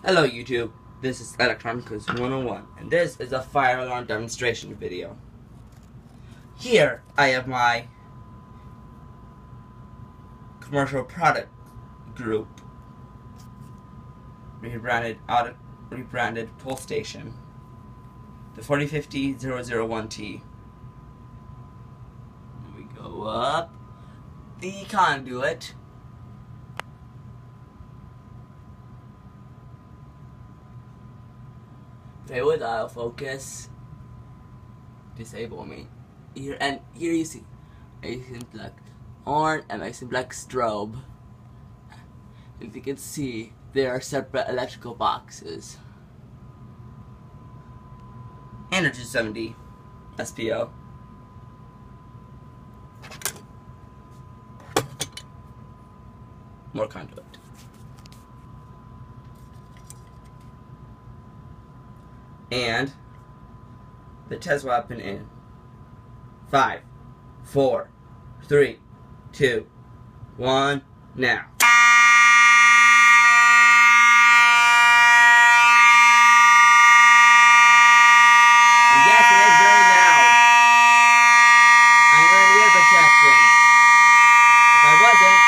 Hello YouTube, this is Electronicas 101 and this is a fire alarm demonstration video. Here I have my commercial product group rebranded pull station, the 4050001T. We go up the conduit. Play with autofocus. Disable me. Here you see a Simplex horn and a Simplex strobe. As you can see, there are separate electrical boxes. And a 270 SPO. More conduit. And the test weapon in 5, 4, 3, 2, 1, now. And yes, it is very loud. I'm wearing ear protection. If I wasn't,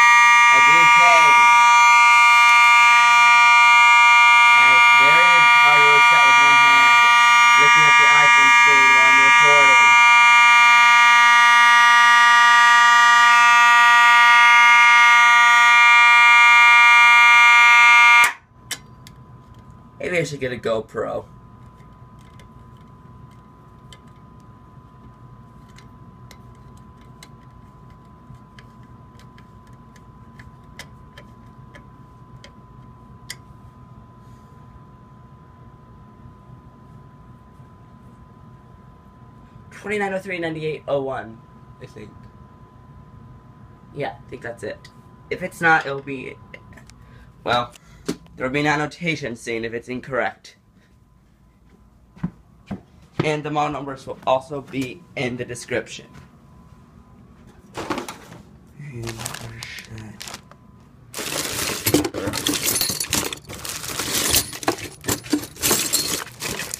I'd be in pain. And it's very hard to reset with one hand. Looking at the iPhone screen while I'm recording. Maybe I should get a GoPro. $29.03.98.01, I think. Yeah, I think that's it. If it's not, it'll be... well, there'll be an annotation saying if it's incorrect. And the model numbers will also be in the description.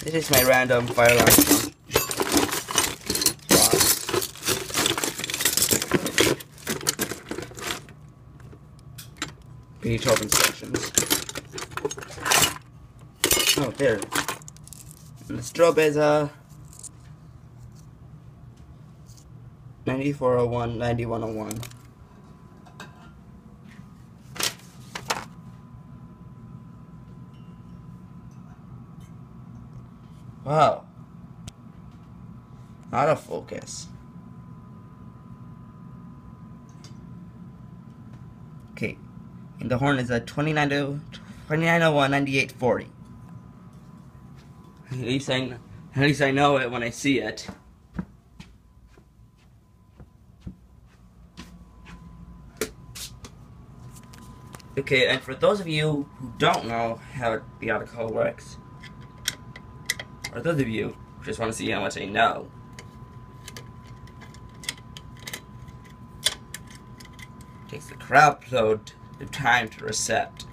This is my random fire alarm box. Need 12 instructions. Oh, there. And the strobe is a 9401, 9101. Wow. Autofocus. Okay. And the horn is a 2901 9840. At least I know it when I see it. Okay, and for those of you who don't know how the autocall works, or those of you who just want to see how much I know, it takes the crowd upload the time to reset.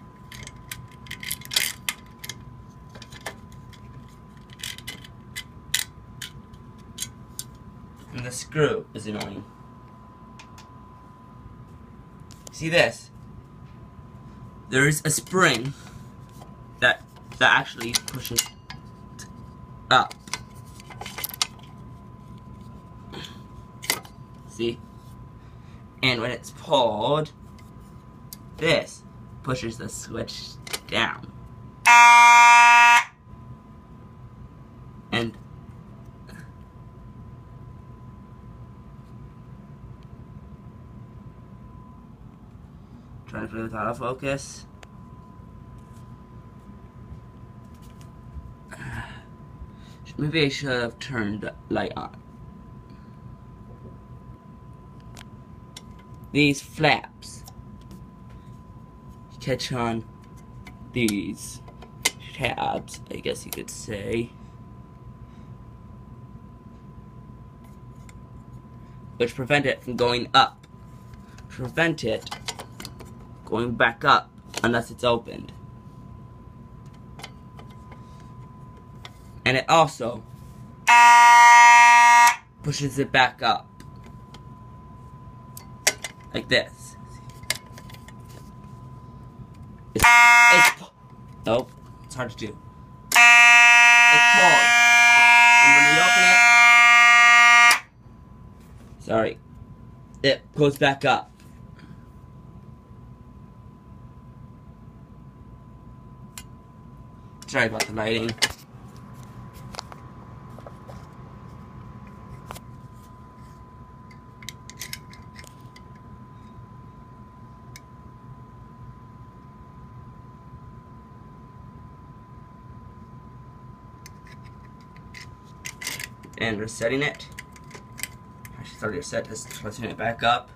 And the screw is annoying. See this? There is a spring that actually pushes up. See? And when it's pulled, this pushes the switch down. And trying to play with autofocus. Maybe I should have turned the light on. These flaps catch on these tabs, I guess you could say, which prevent it from going up, prevent it going back up unless it's opened. And it also pushes it back up. Like this. Nope, it's hard to do. It's pulled. And when you open it, sorry, it goes back up. Sorry about the lighting. And resetting it. Actually, it's already reset. Let's turn it back up.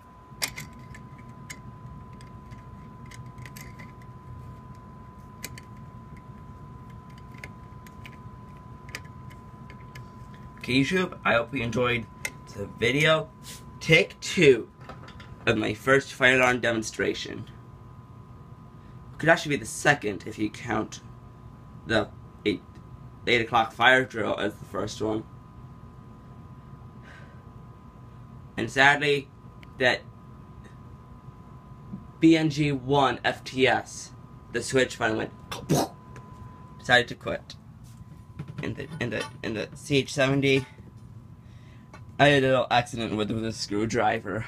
Okay, YouTube, I hope you enjoyed the video. Take 2 of my first fire alarm demonstration. It could actually be the second if you count the 8 o'clock fire drill as the first one. And sadly, that BNG1 FTS, the switch finally went, decided to quit. In the CH70, I had a little accident with a screwdriver.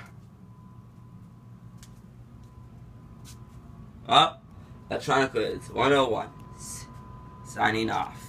Well, Electronica is 101. Signing off.